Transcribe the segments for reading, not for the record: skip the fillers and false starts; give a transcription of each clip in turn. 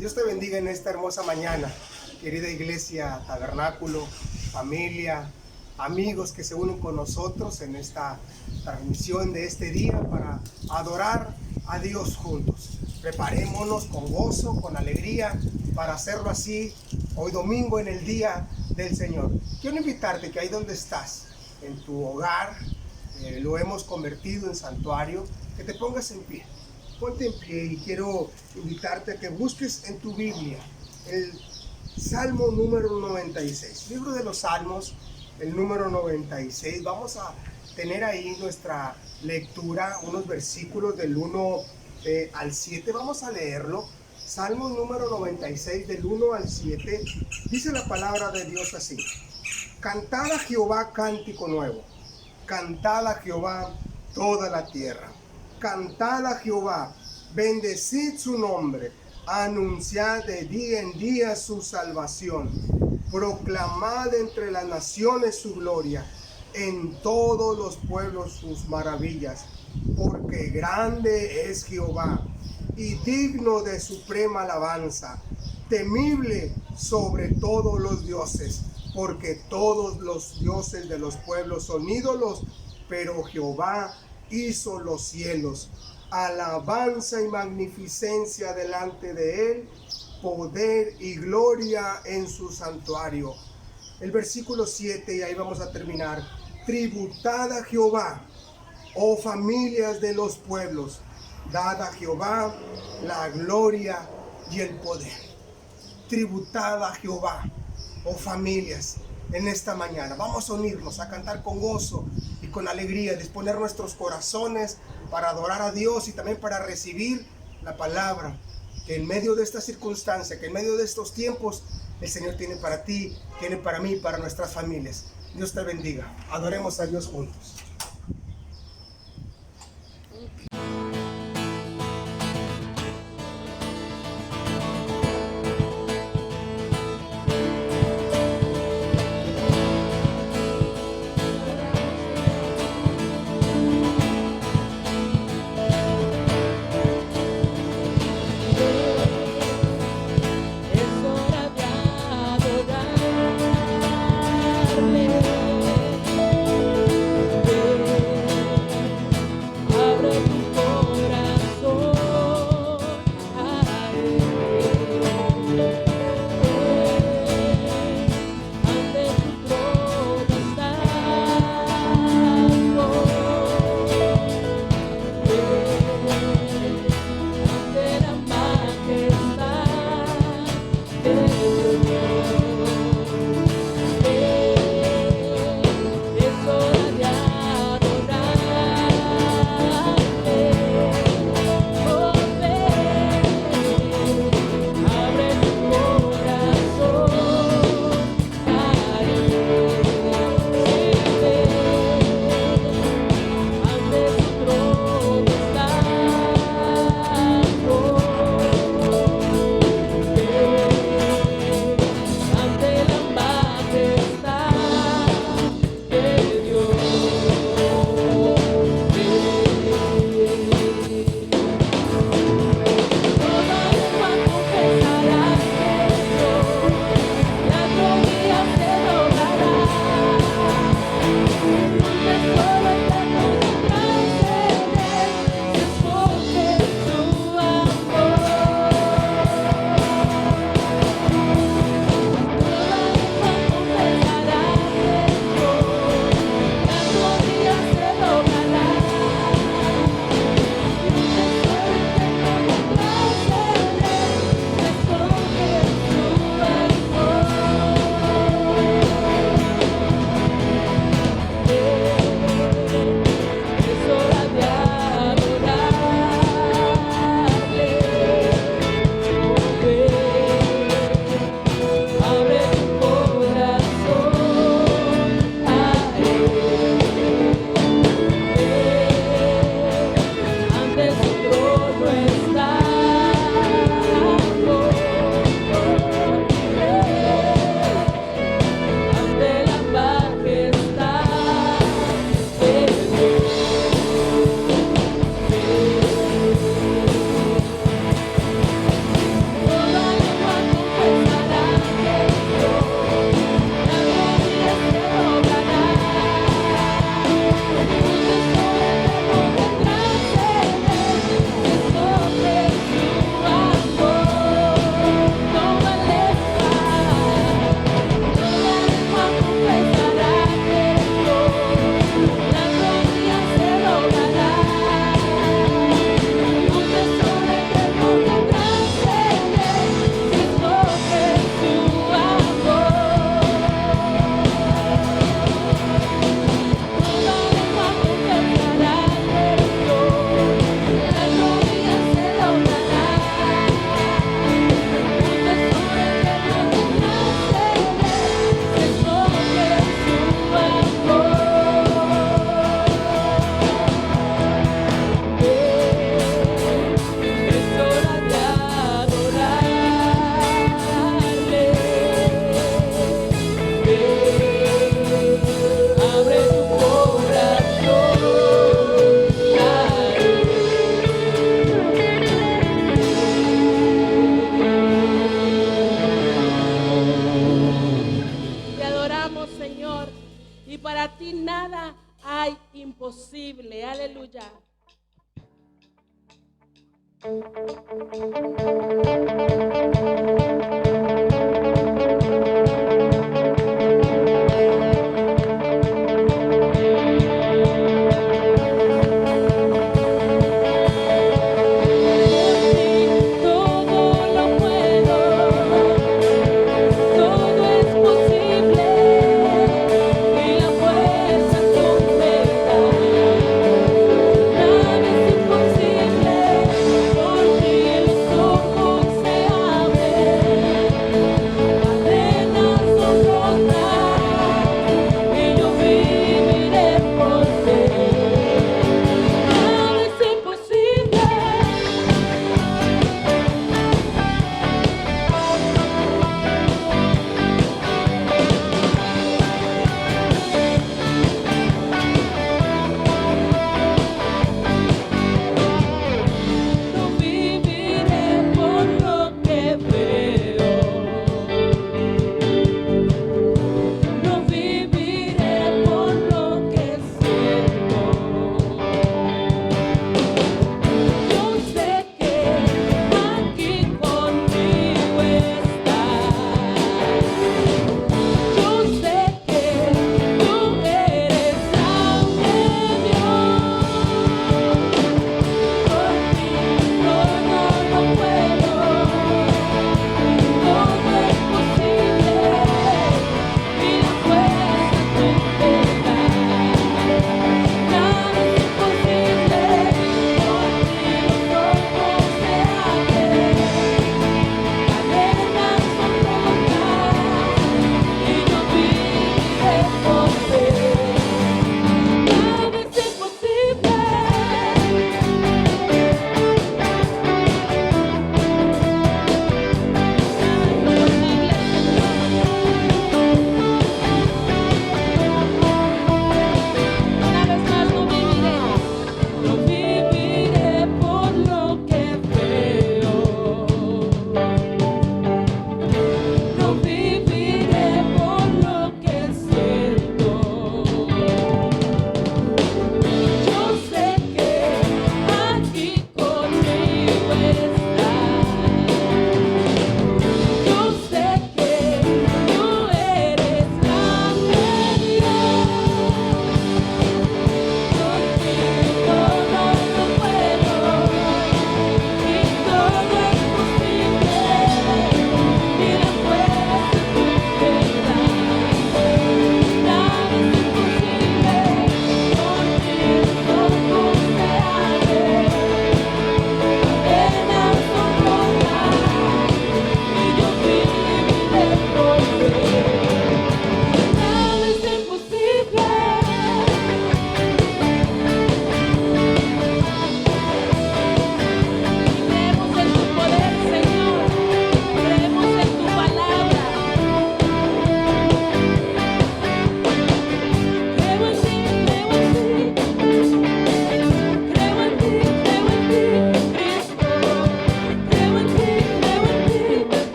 Dios te bendiga en esta hermosa mañana, querida iglesia, tabernáculo, familia, amigos que se unen con nosotros en esta transmisión de este día para adorar a Dios juntos. Preparémonos con gozo, con alegría para hacerlo así hoy domingo en el día del Señor. Quiero invitarte que ahí donde estás, en tu hogar, lo hemos convertido en santuario, que te pongas en pie. Ponte en pie y quiero invitarte a que busques en tu Biblia el Salmo número 96. Libro de los Salmos, el número 96. Vamos a tener ahí nuestra lectura, unos versículos del 1 al 7. Vamos a leerlo. Salmo número 96, del 1 al 7. Dice la palabra de Dios así: Cantad a Jehová cántico nuevo. Cantad a Jehová toda la tierra. Cantad a Jehová, bendecid su nombre, anunciad de día en día su salvación, proclamad entre las naciones su gloria, en todos los pueblos sus maravillas, porque grande es Jehová y digno de suprema alabanza, temible sobre todos los dioses, porque todos los dioses de los pueblos son ídolos, pero Jehová hizo los cielos. Alabanza y magnificencia delante de él, poder y gloria en su santuario. El versículo 7, y ahí vamos a terminar. Tributad a Jehová, oh familias de los pueblos, dad a Jehová la gloria y el poder. Tributad a Jehová, oh familias, en esta mañana. Vamos a unirnos a cantar con gozo y con alegría, disponer nuestros corazones para adorar a Dios y también para recibir la palabra que en medio de esta circunstancia, que en medio de estos tiempos, el Señor tiene para ti, tiene para mí, para nuestras familias. Dios te bendiga. Adoremos a Dios juntos. Es hora de adorarle.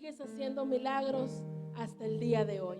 sigues haciendo milagros hasta el día de hoy.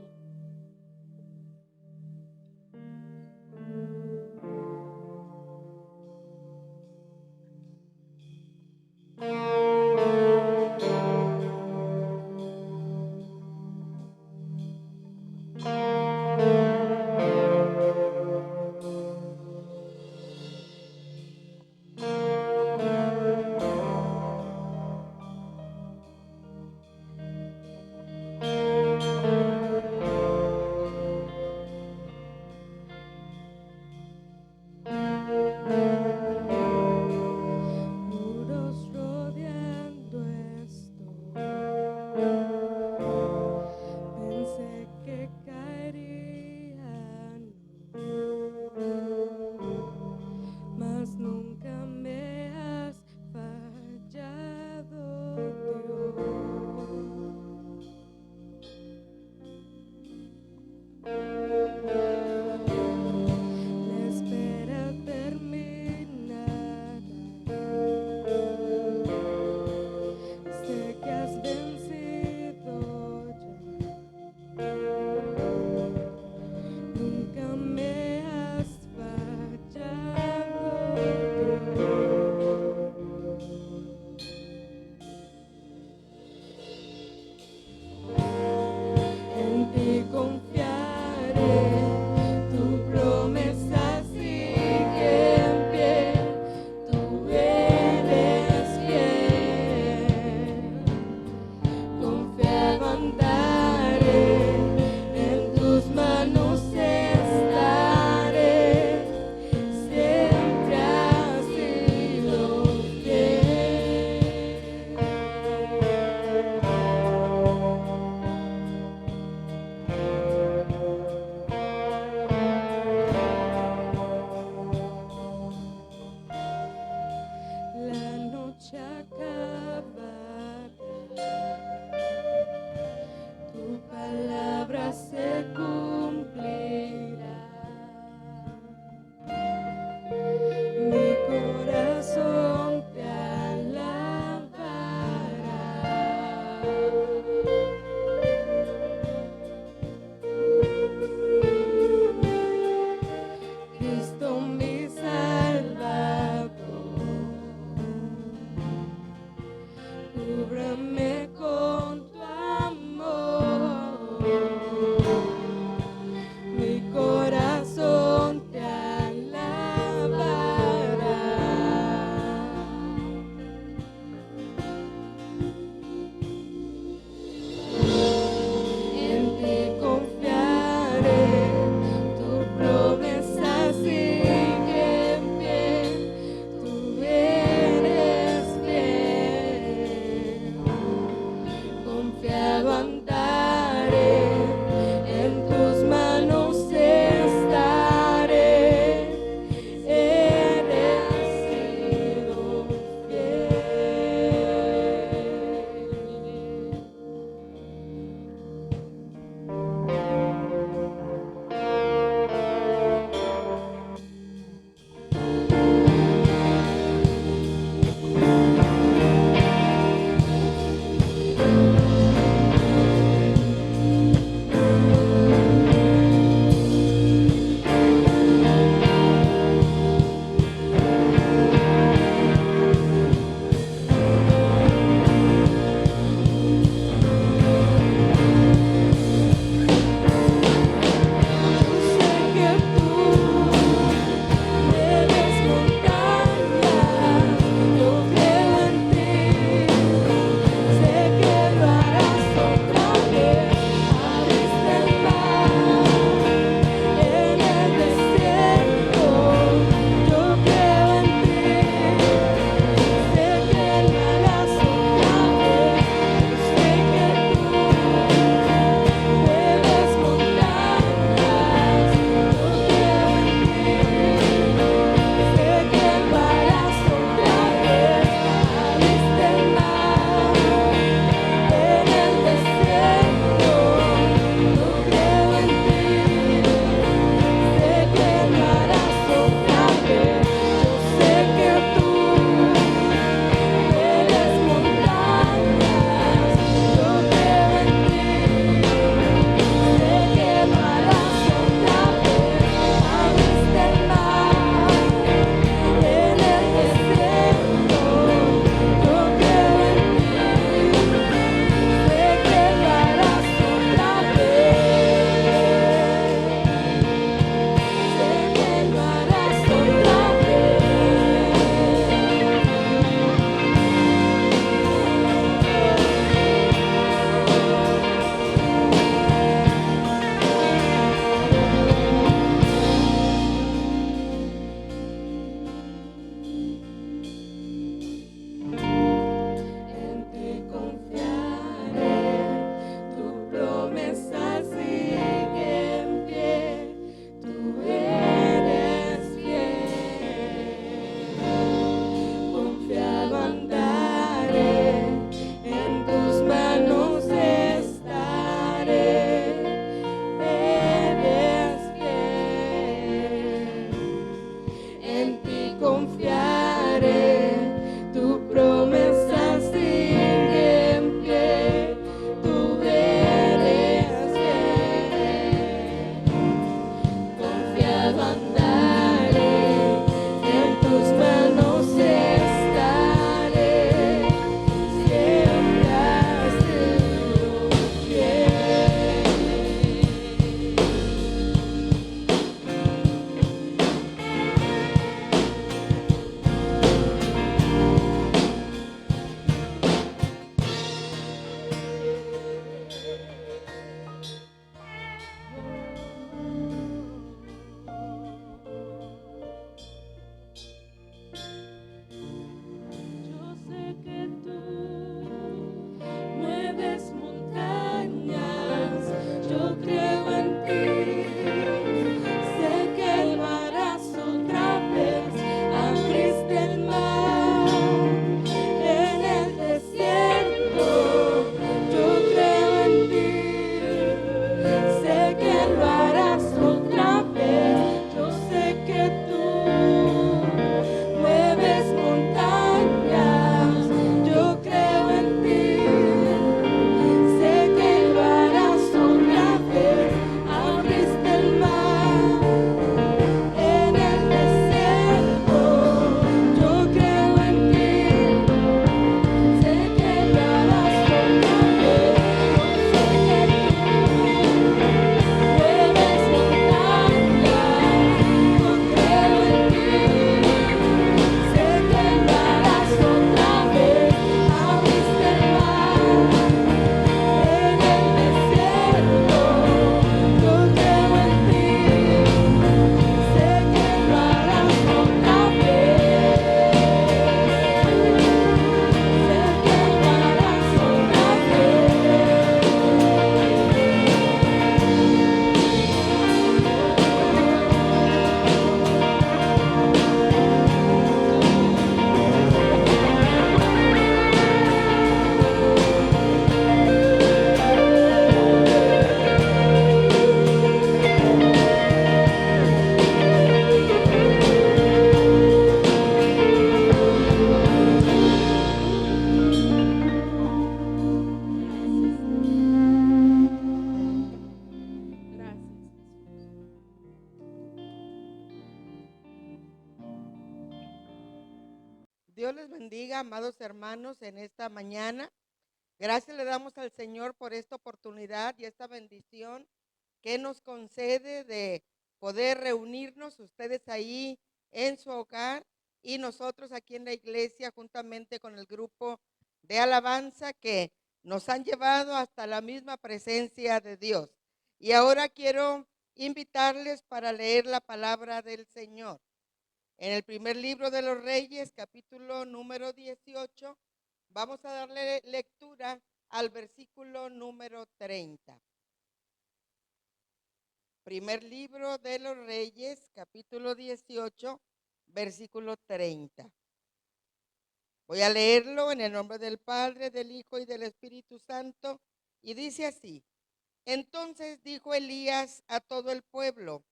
lado andaré, en tus manos estaré, siempre has sido fiel. Yo sé que tú mueves montañas, yo creo en ti, sé que lo harás otra vez, abriste el mar en el desierto, yo creo en ti, sé que lo harás otra vez, yo sé que tú mueves montañas, yo creo en ti, sé que lo harás otra vez, abriste el mar en el desierto, yo creo en ti, sé que lo harás otra vez, yo sé que tú mueves montañas, yo creo en ti. Sé que lo harás otra vez, abriste el mar en el desierto, yo creo en ti, sé que lo harás otra vez, sé que lo harás otra Gracias. Dios les bendiga, amados hermanos, en esta mañana. Gracias le damos al Señor por esta oportunidad y esta bendición que nos concede de poder reunirnos, ustedes ahí en su hogar y nosotros aquí en la iglesia, juntamente con el grupo de alabanza que nos han llevado hasta la misma presencia de Dios. Y ahora quiero invitarles para leer la palabra del Señor. En el primer libro de los Reyes, capítulo número 18, vamos a darle lectura al versículo número 30. Primer libro de los Reyes, capítulo 18, versículo 30. Voy a leerlo en el nombre del Padre, del Hijo y del Espíritu Santo, y dice así: Entonces dijo Elías a todo el pueblo: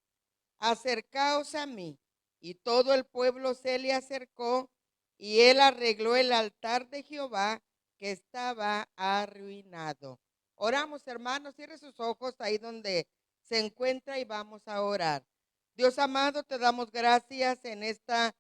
acercaos a mí. Y todo el pueblo se le acercó, y él arregló el altar de Jehová que estaba arruinado. Oramos, hermanos, cierre sus ojos ahí donde se encuentra y vamos a orar. Dios amado, te damos gracias en esta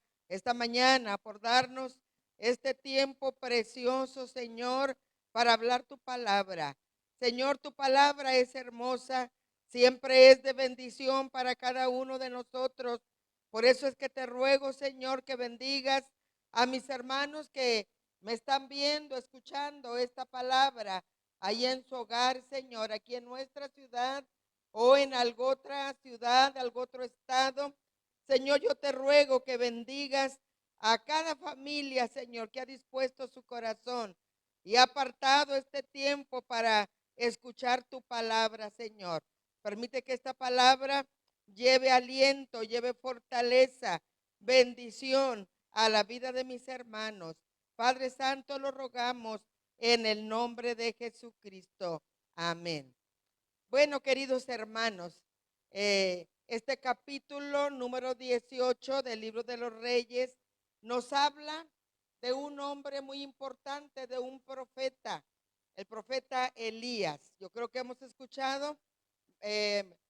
mañana por darnos este tiempo precioso, Señor, para hablar tu palabra. Señor, tu palabra es hermosa, siempre es de bendición para cada uno de nosotros. Por eso es que te ruego, Señor, que bendigas a mis hermanos que me están viendo, escuchando esta palabra ahí en su hogar, Señor, aquí en nuestra ciudad o en alguna otra ciudad, algún otro estado. Señor, yo te ruego que bendigas a cada familia, Señor, que ha dispuesto su corazón y ha apartado este tiempo para escuchar tu palabra, Señor. Permite que esta palabra lleve aliento, lleve fortaleza, bendición a la vida de mis hermanos. Padre Santo, lo rogamos en el nombre de Jesucristo. Amén. Bueno, queridos hermanos, este capítulo número 18 del libro de los Reyes nos habla de un hombre muy importante, de un profeta, el profeta Elías. Yo creo que hemos escuchado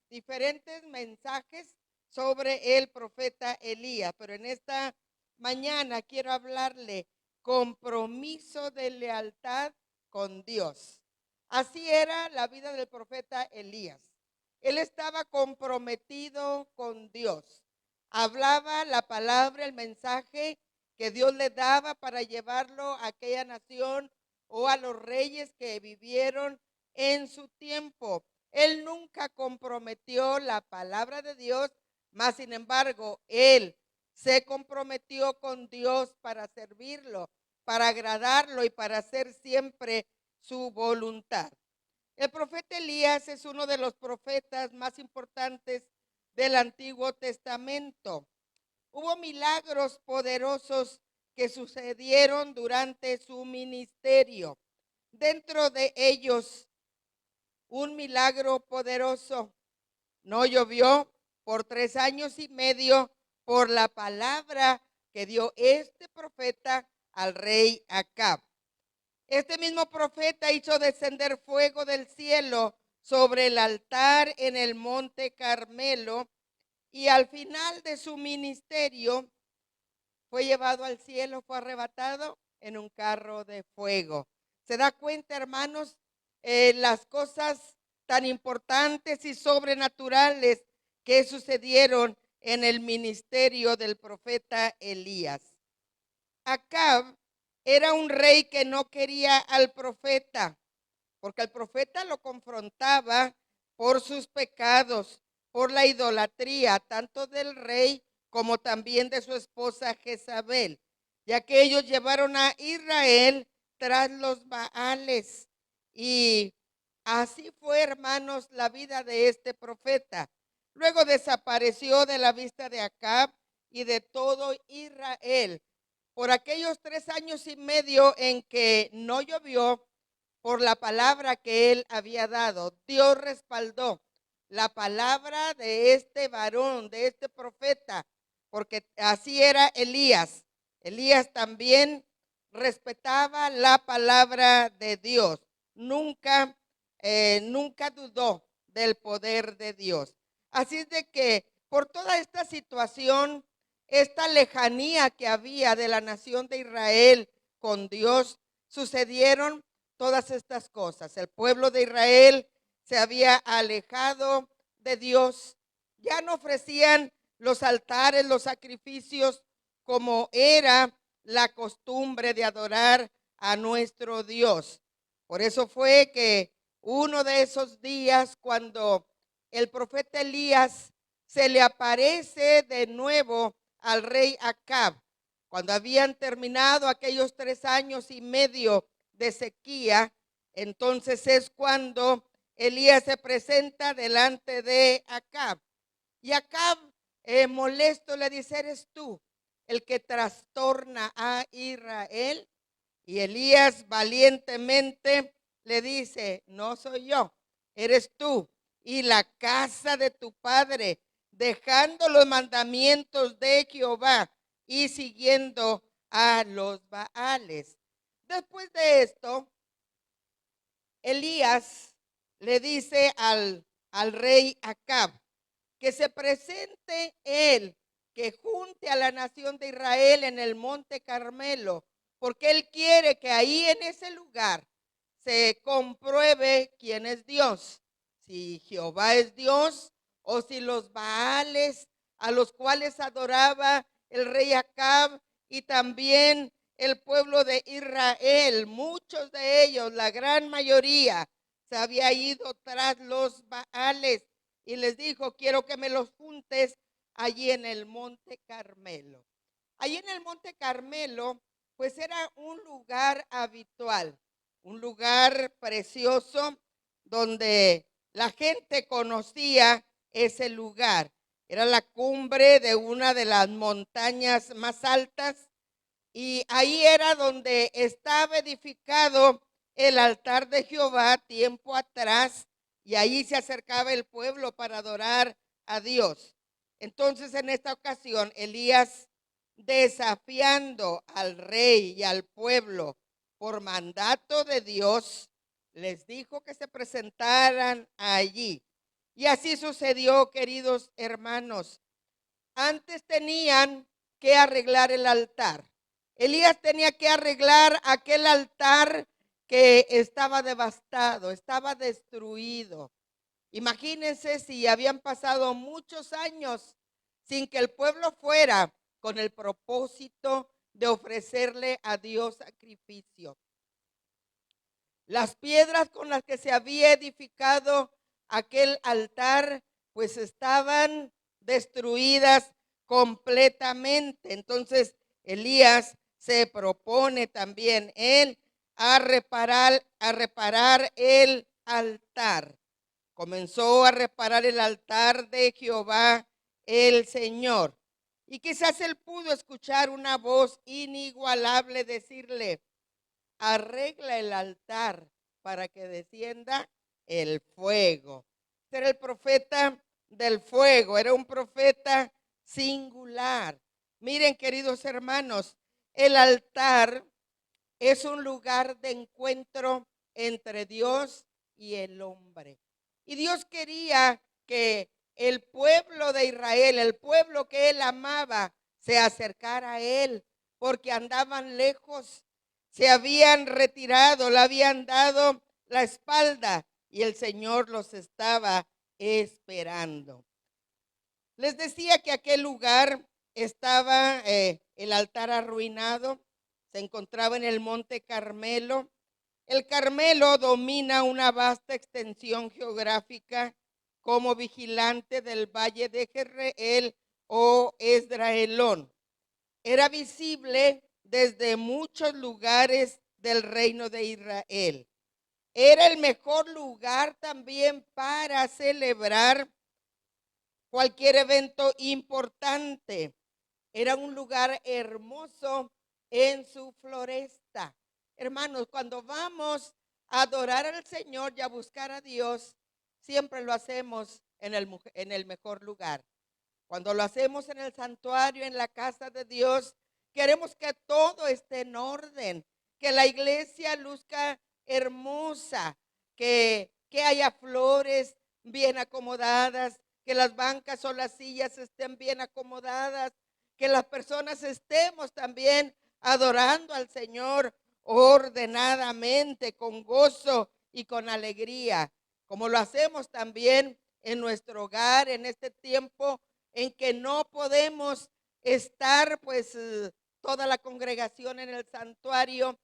diferentes mensajes sobre el profeta Elías, pero en esta mañana quiero hablarle compromiso de lealtad con Dios. Así era la vida del profeta Elías. Él estaba comprometido con Dios. Hablaba la palabra, el mensaje que Dios le daba para llevarlo a aquella nación o a los reyes que vivieron en su tiempo. Él nunca comprometió la palabra de Dios, mas sin embargo, él se comprometió con Dios para servirlo, para agradarlo y para hacer siempre su voluntad. El profeta Elías es uno de los profetas más importantes del Antiguo Testamento. Hubo milagros poderosos que sucedieron durante su ministerio. Dentro de ellos, un milagro poderoso. No llovió por 3 años y medio por la palabra que dio este profeta al rey Acab. Este mismo profeta hizo descender fuego del cielo sobre el altar en el monte Carmelo, y al final de su ministerio fue llevado al cielo, fue arrebatado en un carro de fuego. ¿Se da cuenta, hermanos? Las cosas tan importantes y sobrenaturales que sucedieron en el ministerio del profeta Elías. Acab era un rey que no quería al profeta, porque el profeta lo confrontaba por sus pecados, por la idolatría, tanto del rey como también de su esposa Jezabel, ya que ellos llevaron a Israel tras los Baales. Y así fue, hermanos, la vida de este profeta. Luego desapareció de la vista de Acab y de todo Israel por aquellos 3 años y medio en que no llovió por la palabra que él había dado. Dios respaldó la palabra de este varón, de este profeta, porque así era Elías. Elías también respetaba la palabra de Dios. Nunca dudó del poder de Dios. Así es de que por toda esta situación, esta lejanía que había de la nación de Israel con Dios, sucedieron todas estas cosas. El pueblo de Israel se había alejado de Dios. Ya no ofrecían los altares, los sacrificios, como era la costumbre de adorar a nuestro Dios. Por eso fue que uno de esos días, cuando el profeta Elías se le aparece de nuevo al rey Acab, cuando habían terminado aquellos 3 años y medio de sequía, entonces es cuando Elías se presenta delante de Acab. Y Acab, molesto, le dice: ¿eres tú el que trastorna a Israel? Y Elías valientemente le dice: no soy yo, eres tú y la casa de tu padre, dejando los mandamientos de Jehová y siguiendo a los Baales. Después de esto, Elías le dice al rey Acab que se presente él, que junte a la nación de Israel en el monte Carmelo, porque él quiere que ahí en ese lugar se compruebe quién es Dios, si Jehová es Dios o si los Baales a los cuales adoraba el rey Acab y también el pueblo de Israel, muchos de ellos, la gran mayoría, se había ido tras los Baales, y les dijo: quiero que me los juntes allí en el monte Carmelo. Allí en el monte Carmelo, pues era un lugar habitual, un lugar precioso donde la gente conocía ese lugar. Era la cumbre de una de las montañas más altas, y ahí era donde estaba edificado el altar de Jehová tiempo atrás, y ahí se acercaba el pueblo para adorar a Dios. Entonces, en esta ocasión, Elías, desafiando al rey y al pueblo por mandato de Dios, les dijo que se presentaran allí. Y así sucedió, queridos hermanos. antes tenían que arreglar el altar. Elías tenía que arreglar aquel altar que estaba devastado, estaba destruido. Imagínense si habían pasado muchos años sin que el pueblo fuera con el propósito de ofrecerle a Dios sacrificio. Las piedras con las que se había edificado aquel altar, pues estaban destruidas completamente. Entonces Elías se propone también él a reparar el altar. Comenzó a reparar el altar de Jehová el Señor. Y quizás él pudo escuchar una voz inigualable decirle: arregla el altar para que descienda el fuego. Era el profeta del fuego, era un profeta singular. Miren, queridos hermanos, el altar es un lugar de encuentro entre Dios y el hombre. Y Dios quería que el pueblo de Israel, el pueblo que él amaba, se acercara a él, porque andaban lejos, se habían retirado, le habían dado la espalda y el Señor los estaba esperando. Les decía que aquel lugar estaba el altar arruinado, se encontraba en el monte Carmelo. El Carmelo domina una vasta extensión geográfica como vigilante del valle de Jezreel o Esdraelón. Era visible desde muchos lugares del reino de Israel. Era el mejor lugar también para celebrar cualquier evento importante. Era un lugar hermoso en su floresta. Hermanos, cuando vamos a adorar al Señor y a buscar a Dios, siempre lo hacemos en el mejor lugar. Cuando lo hacemos en el santuario, en la casa de Dios, queremos que todo esté en orden, que la iglesia luzca hermosa, que haya flores bien acomodadas, que las bancas o las sillas estén bien acomodadas, que las personas estemos también adorando al Señor ordenadamente, con gozo y con alegría, como lo hacemos también en nuestro hogar, en este tiempo en que no podemos estar pues toda la congregación en el santuario.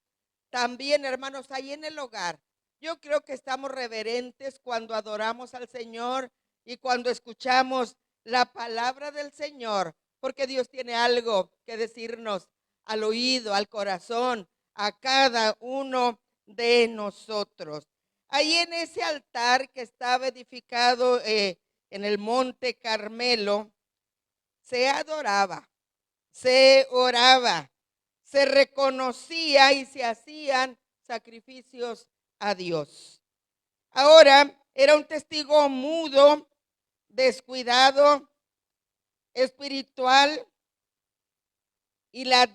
También, hermanos, ahí en el hogar, yo creo que estamos reverentes cuando adoramos al Señor y cuando escuchamos la palabra del Señor, porque Dios tiene algo que decirnos al oído, al corazón, a cada uno de nosotros. Ahí en ese altar que estaba edificado en el monte Carmelo, se adoraba, se oraba, se reconocía y se hacían sacrificios a Dios. Ahora era un testigo mudo, descuidado, espiritual, y la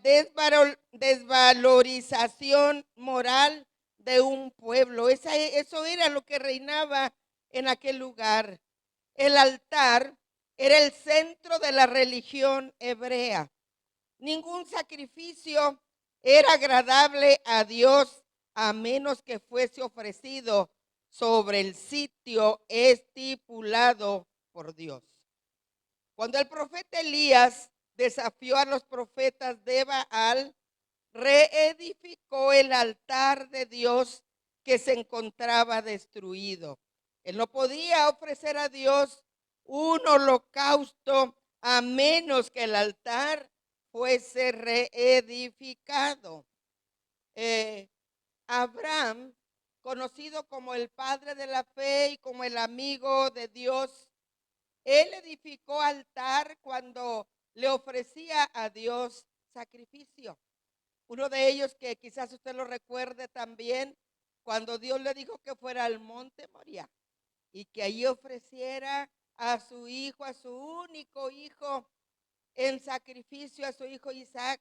desvalorización moral de un pueblo. Eso era lo que reinaba en aquel lugar. El altar era el centro de la religión hebrea. Ningún sacrificio era agradable a Dios a menos que fuese ofrecido sobre el sitio estipulado por Dios. Cuando el profeta Elías desafió a los profetas de Baal, reedificó el altar de Dios que se encontraba destruido. Él no podía ofrecer a Dios un holocausto a menos que el altar fuese reedificado. Abraham, conocido como el padre de la fe y como el amigo de Dios, él edificó altar cuando le ofrecía a Dios sacrificio. Uno de ellos que quizás usted lo recuerde también, cuando Dios le dijo que fuera al monte Moriah y que allí ofreciera a su hijo, a su único hijo, en sacrificio a su hijo Isaac.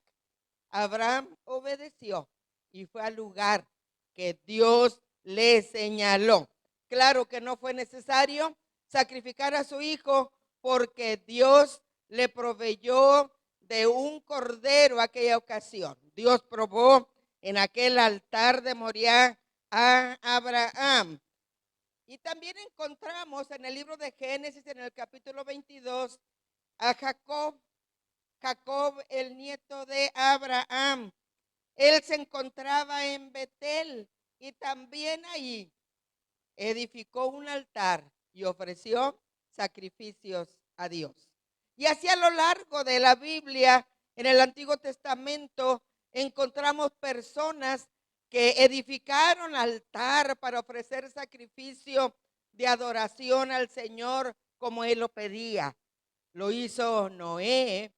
Abraham obedeció y fue al lugar que Dios le señaló. Claro que no fue necesario sacrificar a su hijo porque Dios le proveyó de un cordero aquella ocasión. Dios probó en aquel altar de Moriah a Abraham. Y también encontramos en el libro de Génesis, en el capítulo 22, a Jacob. Jacob, el nieto de Abraham. Él se encontraba en Betel y también ahí edificó un altar y ofreció sacrificios a Dios. Y así a lo largo de la Biblia, en el Antiguo Testamento, encontramos personas que edificaron altar para ofrecer sacrificio de adoración al Señor como Él lo pedía. Lo hizo Noé,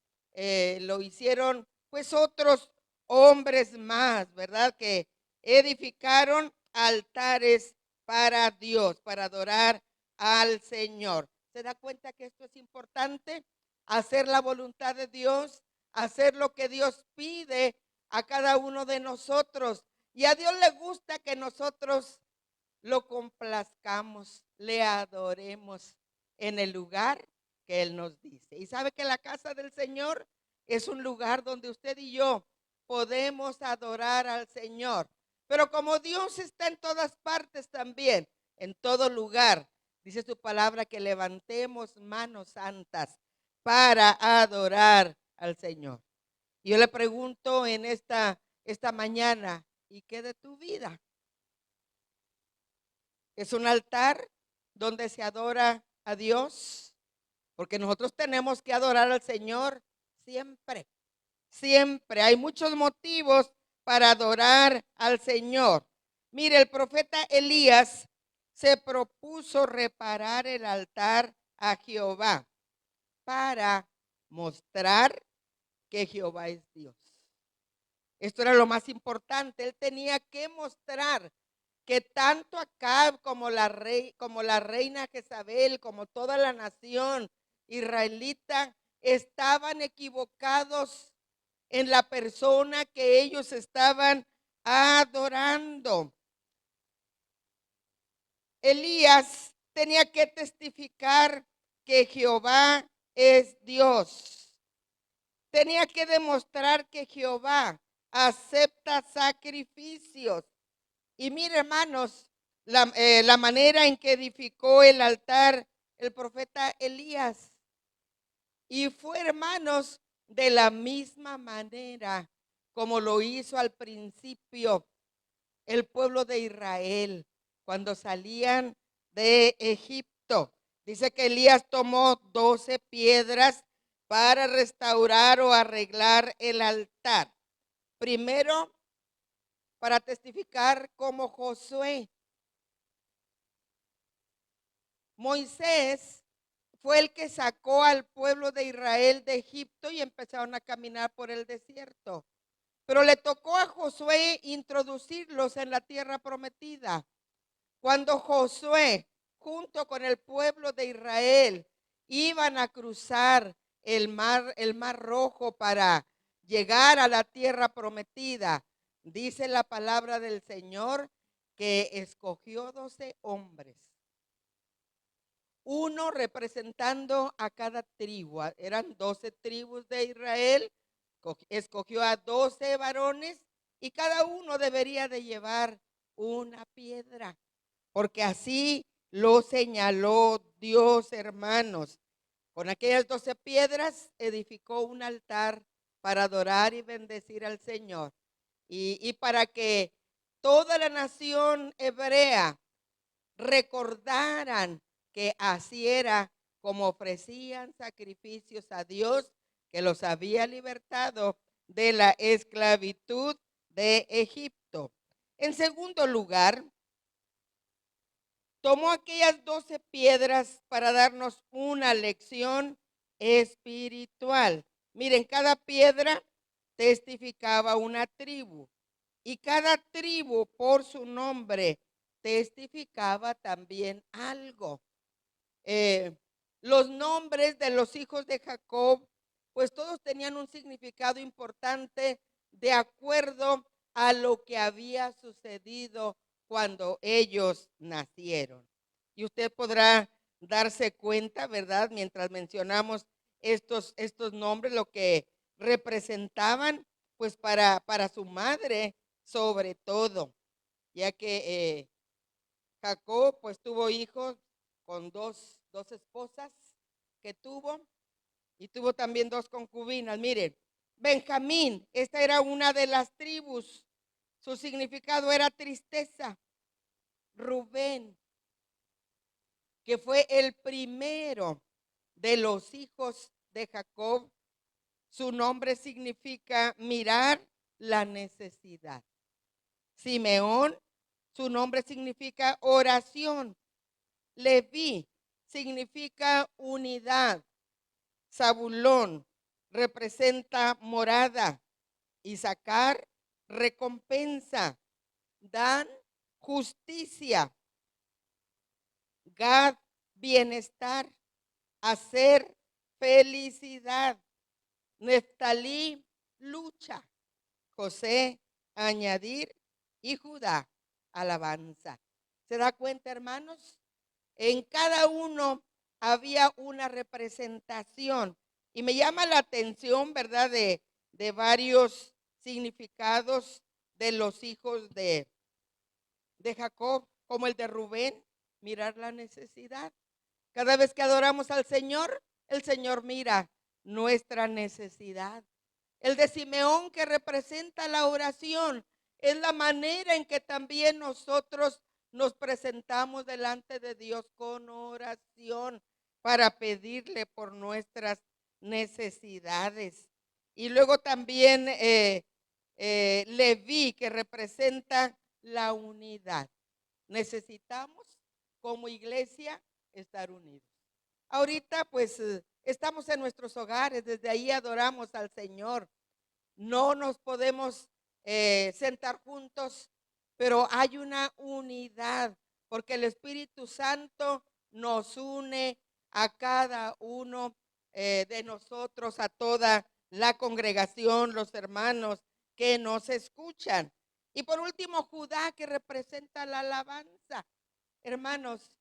lo hicieron pues otros hombres más, ¿verdad? Que edificaron altares para Dios, para adorar al Señor. ¿Se da cuenta que esto es importante? Hacer la voluntad de Dios, hacer lo que Dios pide a cada uno de nosotros. Y a Dios le gusta que nosotros lo complazcamos, le adoremos en el lugar que Él nos dice. Y sabe que la casa del Señor es un lugar donde usted y yo podemos adorar al Señor. Pero como Dios está en todas partes también, en todo lugar, dice su palabra que levantemos manos santas para adorar al Señor. Y yo le pregunto en esta mañana, ¿y qué de tu vida? ¿Es un altar donde se adora a Dios? Porque nosotros tenemos que adorar al Señor siempre, siempre. Hay muchos motivos para adorar al Señor. Mire, el profeta Elías se propuso reparar el altar a Jehová para mostrar que Jehová es Dios. Esto era lo más importante. Él tenía que mostrar que tanto Acab como la reina Jezabel, como toda la nación israelita, estaban equivocados en la persona que ellos estaban adorando. Elías tenía que testificar que Jehová es Dios. Tenía que demostrar que Jehová acepta sacrificios. Y mire, hermanos, la manera en que edificó el altar el profeta Elías. Y fue, hermanos, de la misma manera como lo hizo al principio el pueblo de Israel cuando salían de Egipto. Dice que Elías tomó 12 piedras para restaurar o arreglar el altar. Primero, para testificar como Josué. Moisés fue el que sacó al pueblo de Israel de Egipto y empezaron a caminar por el desierto. Pero le tocó a Josué introducirlos en la tierra prometida. Cuando Josué, junto con el pueblo de Israel, iban a cruzar el mar Rojo para llegar a la tierra prometida, dice la palabra del Señor que escogió 12 hombres, uno representando a cada tribu. Eran 12 tribus de Israel, escogió a 12 varones y cada uno debería de llevar una piedra, porque así lo señaló Dios, hermanos. Con aquellas 12 piedras edificó un altar para adorar y bendecir al Señor. Y para que toda la nación hebrea recordaran que así era como ofrecían sacrificios a Dios, que los había libertado de la esclavitud de Egipto. En segundo lugar, tomó aquellas 12 piedras para darnos una lección espiritual. Miren, cada piedra testificaba una tribu y cada tribu por su nombre testificaba también algo. Los nombres de los hijos de Jacob, pues todos tenían un significado importante de acuerdo a lo que había sucedido cuando ellos nacieron. Y usted podrá darse cuenta, ¿verdad? Mientras mencionamos estos nombres, lo que representaban pues para su madre sobre todo, ya que Jacob pues tuvo hijos con dos esposas que tuvo, y tuvo también dos concubinas. Miren, Benjamín, esta era una de las tribus, su significado era tristeza. Rubén, que fue el primero de los hijos de Jacob, su nombre significa mirar la necesidad. Simeón, su nombre significa oración. Leví significa unidad. Zabulón representa morada. Isaacar, recompensa. Dan, justicia. Gad, bienestar. Aser, felicidad. Neftalí, lucha. José, añadir. Y Judá, alabanza. ¿Se da cuenta, hermanos? En cada uno había una representación. Y me llama la atención, ¿verdad?, de varios significados de los hijos de Jacob, como el de Rubén, mirar la necesidad. Cada vez que adoramos al Señor, el Señor mira nuestra necesidad. El de Simeón, que representa la oración, es la manera en que también nosotros nos presentamos delante de Dios con oración para pedirle por nuestras necesidades. Y luego también Leví, que representa la unidad. Necesitamos como iglesia estar unidos. Ahorita pues estamos en nuestros hogares, desde ahí adoramos al Señor. No nos podemos sentar juntos, pero hay una unidad, porque el Espíritu Santo nos une a cada uno de nosotros, a toda la congregación, los hermanos que nos escuchan. Y por último, Judá, que representa la alabanza. Hermanos,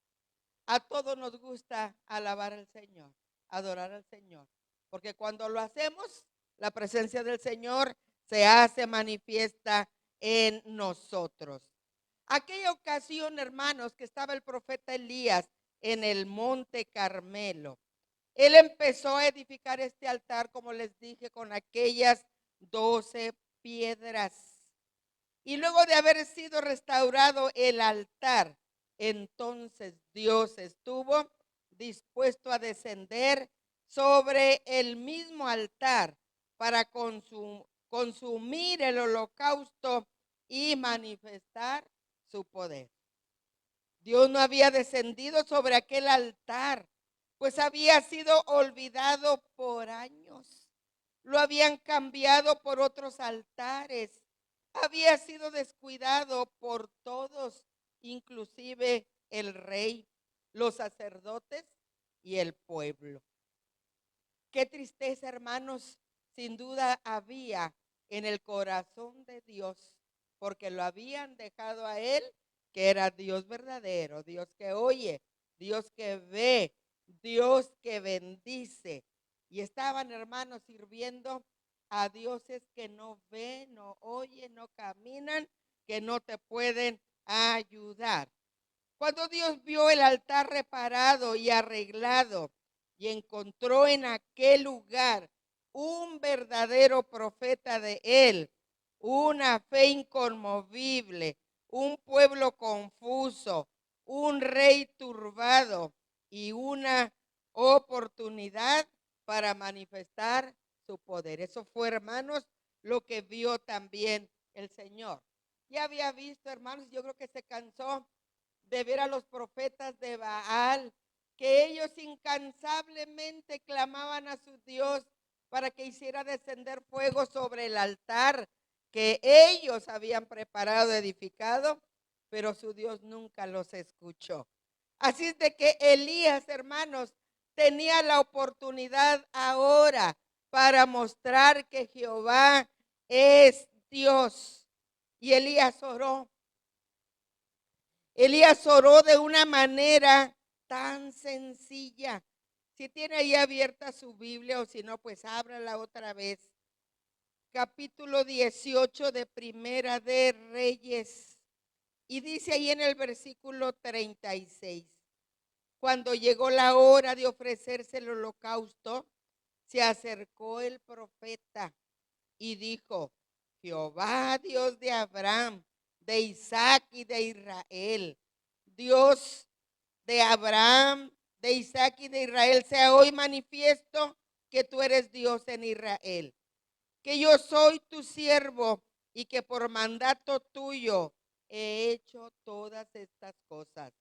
a todos nos gusta alabar al Señor, adorar al Señor, porque cuando lo hacemos, la presencia del Señor se hace manifiesta en nosotros. Aquella ocasión, hermanos, que estaba el profeta Elías en el monte Carmelo, él empezó a edificar este altar, como les dije, con aquellas 12 piedras. Y luego de haber sido restaurado el altar, entonces Dios estuvo dispuesto a descender sobre el mismo altar para consumir el holocausto y manifestar su poder. Dios no había descendido sobre aquel altar, pues había sido olvidado por años. Lo habían cambiado por otros altares. Había sido descuidado por todos, inclusive el rey, los sacerdotes y el pueblo. Qué tristeza, hermanos, sin duda había en el corazón de Dios, porque lo habían dejado a él, que era Dios verdadero, Dios que oye, Dios que ve, Dios que bendice. Y estaban, hermanos, sirviendo a dioses que no ven, no oyen, no caminan, que no te pueden ayudar. Cuando Dios vio el altar reparado y arreglado y encontró en aquel lugar un verdadero profeta de él, una fe inconmovible, un pueblo confuso, un rey turbado y una oportunidad para manifestar su poder. Eso fue, hermanos, lo que vio también el Señor. Ya había visto, hermanos, yo creo que se cansó de ver a los profetas de Baal, que ellos incansablemente clamaban a su Dios para que hiciera descender fuego sobre el altar que ellos habían preparado, edificado, pero su Dios nunca los escuchó. Así es de que Elías, hermanos, tenía la oportunidad ahora para mostrar que Jehová es Dios. Y Elías oró. Elías oró de una manera tan sencilla, Si tiene ahí abierta su Biblia o si no, pues ábrala otra vez. Capítulo 18 de Primera de Reyes. Y dice ahí en el versículo 36. Cuando llegó la hora de ofrecerse el holocausto, se acercó el profeta y dijo: Jehová, Dios de Abraham, de Isaac y de Israel, Dios de Abraham, de Isaac y de Israel, sea hoy manifiesto que tú eres Dios en Israel, que yo soy tu siervo y que por mandato tuyo he hecho todas estas cosas.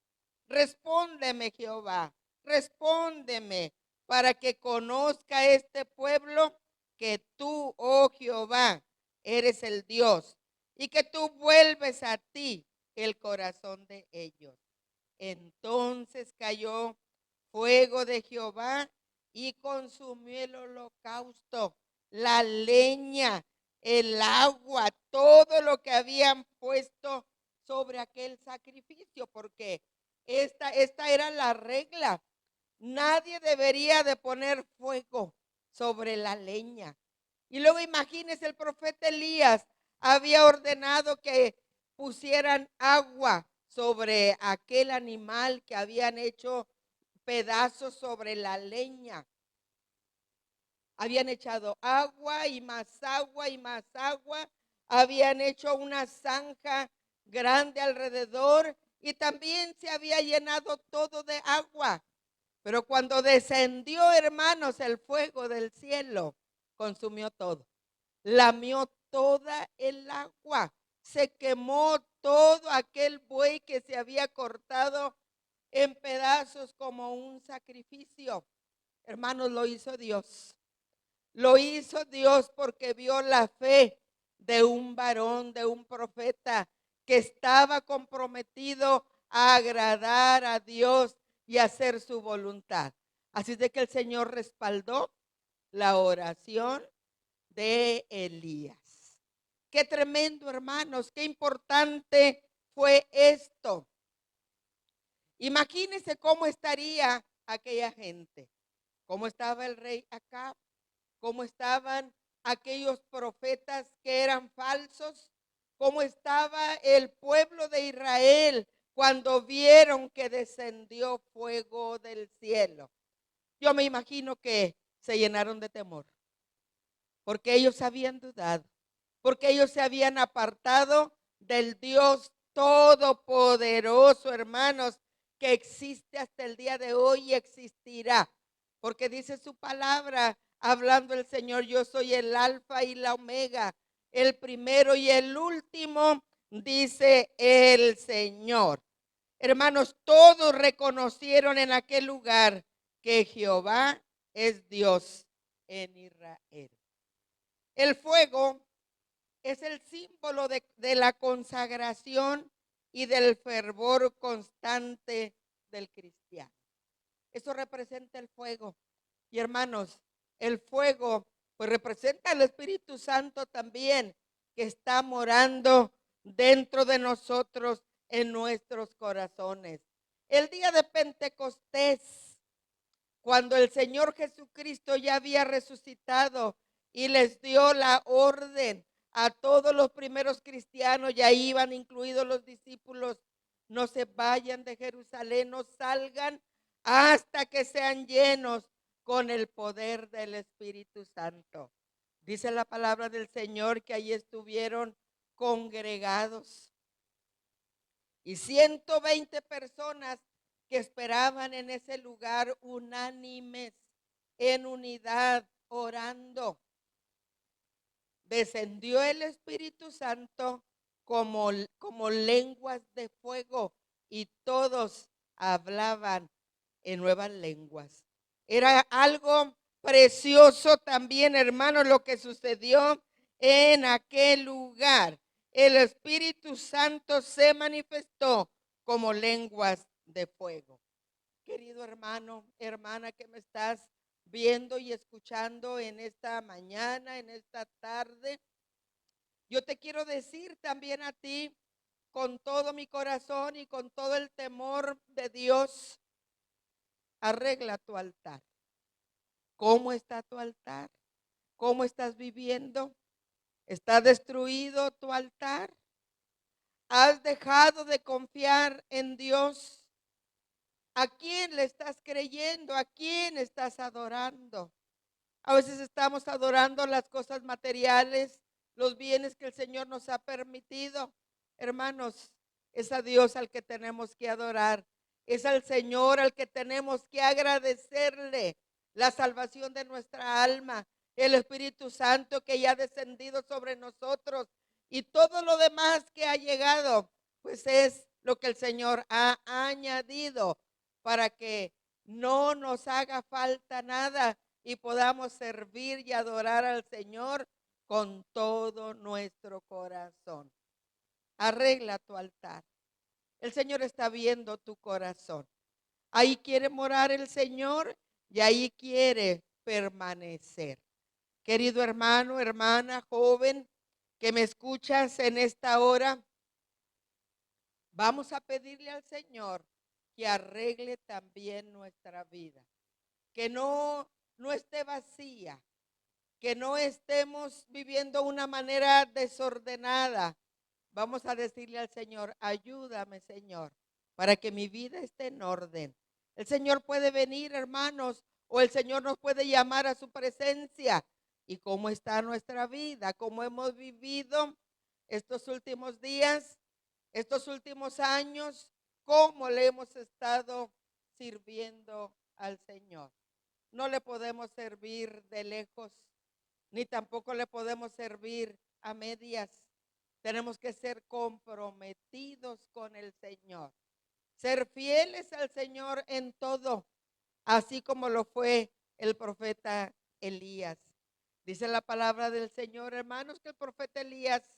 Respóndeme, Jehová, respóndeme, para que conozca este pueblo que tú, oh Jehová, eres el Dios y que tú vuelves a ti el corazón de ellos. Entonces cayó fuego de Jehová y consumió el holocausto, la leña, el agua, todo lo que habían puesto sobre aquel sacrificio, porque esta era la regla. Nadie debería de poner fuego sobre la leña. Y luego imagínense, el profeta Elías había ordenado que pusieran agua sobre aquel animal que habían hecho pedazos sobre la leña. Habían echado agua y más agua y más agua. Habían hecho una zanja grande alrededor y también se había llenado todo de agua. Pero cuando descendió, hermanos, el fuego del cielo, consumió todo. Lamió toda el agua. Se quemó todo aquel buey que se había cortado en pedazos como un sacrificio. Hermanos, lo hizo Dios. Lo hizo Dios porque vio la fe de un varón, de un profeta que estaba comprometido a agradar a Dios y hacer su voluntad. Así de que el Señor respaldó la oración de Elías. Qué tremendo, hermanos, qué importante fue esto. Imagínense cómo estaría aquella gente, cómo estaba el rey Acab, cómo estaban aquellos profetas que eran falsos, cómo estaba el pueblo de Israel cuando vieron que descendió fuego del cielo. Yo me imagino que se llenaron de temor, porque ellos habían dudado, porque ellos se habían apartado del Dios todopoderoso, hermanos, que existe hasta el día de hoy y existirá, porque dice su palabra, hablando el Señor: yo soy el alfa y la omega, el primero y el último, dice el Señor. Hermanos, todos reconocieron en aquel lugar que Jehová es Dios en Israel. El fuego es el símbolo de la consagración y del fervor constante del cristiano. Eso representa el fuego. Y hermanos, el fuego pues representa al Espíritu Santo también, que está morando dentro de nosotros, en nuestros corazones. El día de Pentecostés, cuando el Señor Jesucristo ya había resucitado y les dio la orden a todos los primeros cristianos, ya iban incluidos los discípulos: no se vayan de Jerusalén, no salgan hasta que sean llenos con el poder del Espíritu Santo. Dice la palabra del Señor que allí estuvieron congregados y 120 personas que esperaban en ese lugar, unánimes, en unidad, orando. Descendió el Espíritu Santo como lenguas de fuego y todos hablaban en nuevas lenguas. Era algo precioso también, hermanos, lo que sucedió en aquel lugar. El Espíritu Santo se manifestó como lenguas de fuego. Querido hermano, hermana que me estás viendo y escuchando en esta mañana, en esta tarde, yo te quiero decir también a ti, con todo mi corazón y con todo el temor de Dios: arregla tu altar. ¿Cómo está tu altar? ¿Cómo estás viviendo? ¿Está destruido tu altar? ¿Has dejado de confiar en Dios? ¿A quién le estás creyendo? ¿A quién estás adorando? A veces estamos adorando las cosas materiales, los bienes que el Señor nos ha permitido. Hermanos, es a Dios al que tenemos que adorar. Es al Señor al que tenemos que agradecerle la salvación de nuestra alma, el Espíritu Santo que ya ha descendido sobre nosotros y todo lo demás que ha llegado, pues es lo que el Señor ha añadido para que no nos haga falta nada y podamos servir y adorar al Señor con todo nuestro corazón. Arregla tu altar. El Señor está viendo tu corazón. Ahí quiere morar el Señor y ahí quiere permanecer. Querido hermano, hermana, joven, que me escuchas en esta hora, vamos a pedirle al Señor que arregle también nuestra vida, que no esté vacía, que no estemos viviendo una manera desordenada. Vamos a decirle al Señor, ayúdame, Señor, para que mi vida esté en orden. El Señor puede venir, hermanos, o el Señor nos puede llamar a su presencia. ¿Y cómo está nuestra vida? ¿Cómo hemos vivido estos últimos días, estos últimos años? ¿Cómo le hemos estado sirviendo al Señor? No le podemos servir de lejos, ni tampoco le podemos servir a medias. Tenemos que ser comprometidos con el Señor, ser fieles al Señor en todo, así como lo fue el profeta Elías. Dice la palabra del Señor, hermanos, que el profeta Elías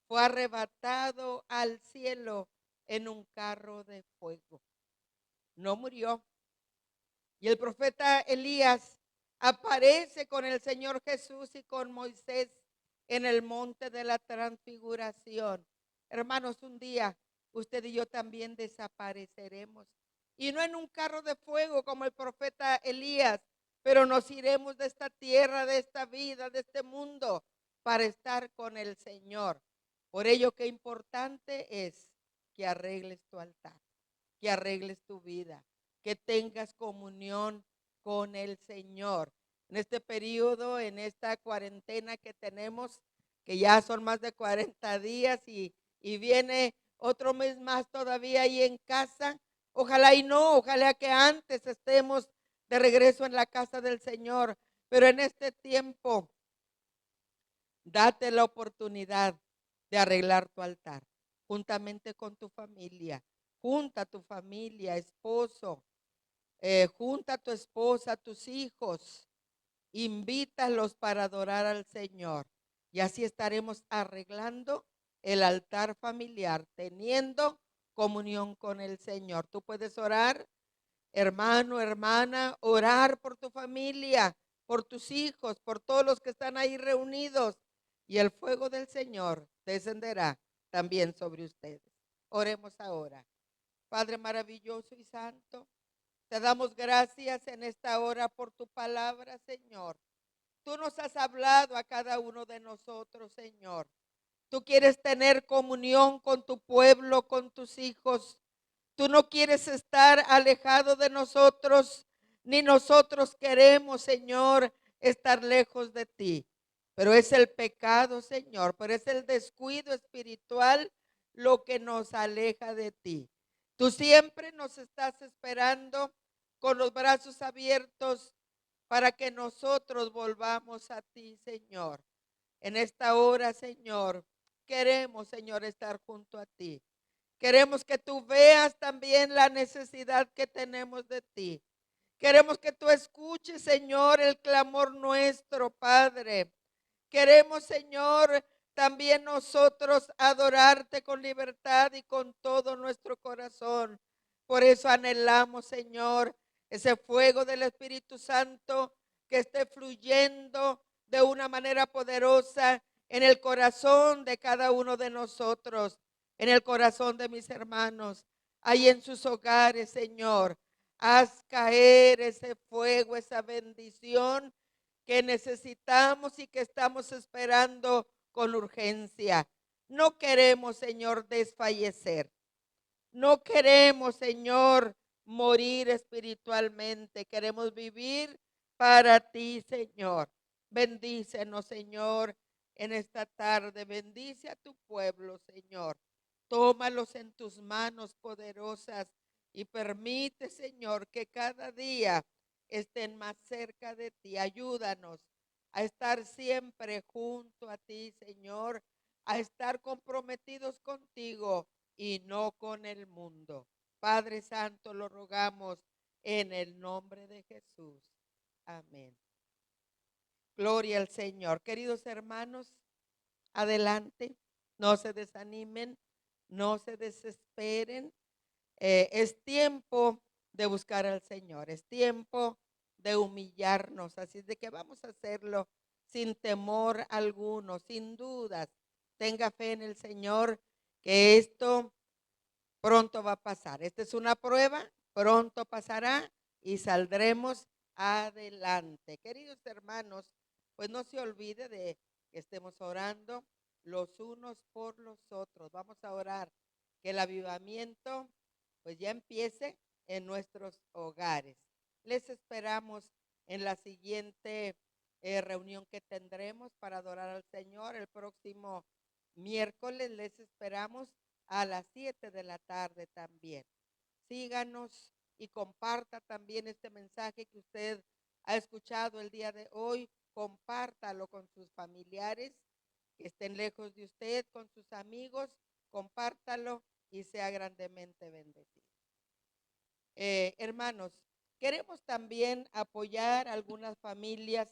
fue arrebatado al cielo en un carro de fuego. No murió. Y el profeta Elías aparece con el Señor Jesús y con Moisés en el monte de la transfiguración. Hermanos, un día usted y yo también desapareceremos. Y no en un carro de fuego como el profeta Elías, pero nos iremos de esta tierra, de esta vida, de este mundo, para estar con el Señor. Por ello, qué importante es que arregles tu altar, que arregles tu vida, que tengas comunión con el Señor. En este periodo, en esta cuarentena que tenemos, que ya son más de 40 días y viene otro mes más todavía ahí en casa. Ojalá y no, ojalá que antes estemos de regreso en la casa del Señor. Pero en este tiempo, date la oportunidad de arreglar tu altar, juntamente con tu familia. Junta a tu familia, esposo, junta a tu esposa, a tus hijos, invítalos para adorar al Señor. Y así estaremos arreglando el altar familiar, teniendo comunión con el Señor. Tú puedes orar, hermano, hermana, orar por tu familia, por tus hijos, por todos los que están ahí reunidos. Y el fuego del Señor descenderá también sobre ustedes. Oremos ahora. Padre maravilloso y santo, te damos gracias en esta hora por tu palabra, Señor. Tú nos has hablado a cada uno de nosotros, Señor. Tú quieres tener comunión con tu pueblo, con tus hijos. Tú no quieres estar alejado de nosotros, ni nosotros queremos, Señor, estar lejos de ti. Pero es el pecado, Señor, pero es el descuido espiritual lo que nos aleja de ti. Tú siempre nos estás esperando con los brazos abiertos para que nosotros volvamos a ti, Señor. En esta hora, Señor, queremos, Señor, estar junto a ti. Queremos que tú veas también la necesidad que tenemos de ti. Queremos que tú escuches, Señor, el clamor nuestro, Padre. Queremos, Señor, también nosotros adorarte con libertad y con todo nuestro corazón. Por eso anhelamos, Señor, ese fuego del Espíritu Santo que esté fluyendo de una manera poderosa en el corazón de cada uno de nosotros, en el corazón de mis hermanos, ahí en sus hogares, Señor. Haz caer ese fuego, esa bendición que necesitamos y que estamos esperando con urgencia. No queremos, Señor, desfallecer. No queremos, Señor, morir espiritualmente. Queremos vivir para ti, Señor. Bendícenos, Señor, en esta tarde. Bendice a tu pueblo, Señor. Tómalos en tus manos poderosas y permite, Señor, que cada día estén más cerca de ti. Ayúdanos a estar siempre junto a ti, Señor, a estar comprometidos contigo y no con el mundo. Padre Santo, lo rogamos en el nombre de Jesús. Amén. Gloria al Señor. Queridos hermanos, adelante, no se desanimen, no se desesperen. Es tiempo de buscar al Señor, es tiempo de humillarnos, así es de que vamos a hacerlo sin temor alguno, sin dudas. Tenga fe en el Señor, que esto pronto va a pasar. Esta es una prueba, pronto pasará y saldremos adelante. Queridos hermanos, pues no se olvide de que estemos orando los unos por los otros. Vamos a orar que el avivamiento pues ya empiece en nuestros hogares. Les esperamos en la siguiente reunión que tendremos para adorar al Señor el próximo miércoles. Les esperamos a las 7 de la tarde también. Síganos y comparta también este mensaje que usted ha escuchado el día de hoy. Compártalo con sus familiares que estén lejos de usted, con sus amigos. Compártalo y sea grandemente bendecido. Hermanos, queremos también apoyar a algunas familias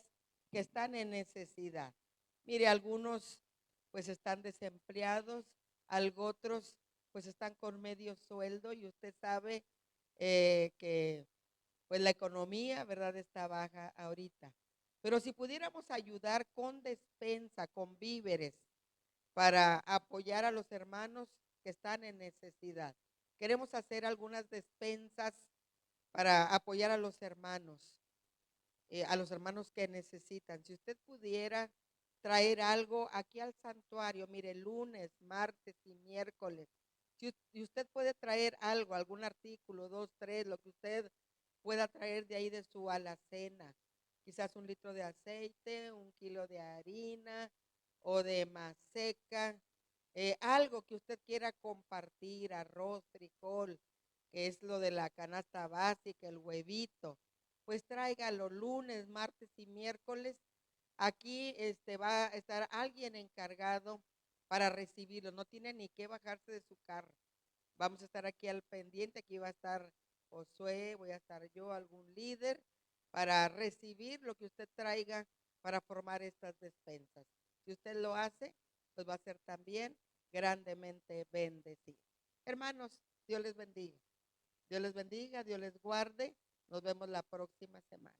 que están en necesidad. Mire, algunos pues están desempleados, otros pues están con medio sueldo y usted sabe que pues la economía, ¿verdad?, está baja ahorita. Pero si pudiéramos ayudar con despensa, con víveres, para apoyar a los hermanos que están en necesidad. Queremos hacer algunas despensas para apoyar a los hermanos que necesitan. Si usted pudiera traer algo aquí al santuario, mire, lunes, martes y miércoles, si usted puede traer algo, algún artículo, 2, 3, lo que usted pueda traer de ahí de su alacena, quizás 1 litro de aceite, 1 kilo de harina o de maseca, algo que usted quiera compartir, arroz, frijol, que es lo de la canasta básica, el huevito, pues tráigalo lunes, martes y miércoles. Aquí va a estar alguien encargado para recibirlo, no tiene ni que bajarse de su carro. Vamos a estar aquí al pendiente, aquí va a estar Josué, voy a estar yo, algún líder, para recibir lo que usted traiga para formar estas despensas. Si usted lo hace, pues va a ser también grandemente bendecido. Hermanos, Dios les bendiga. Dios les bendiga, Dios les guarde. Nos vemos la próxima semana.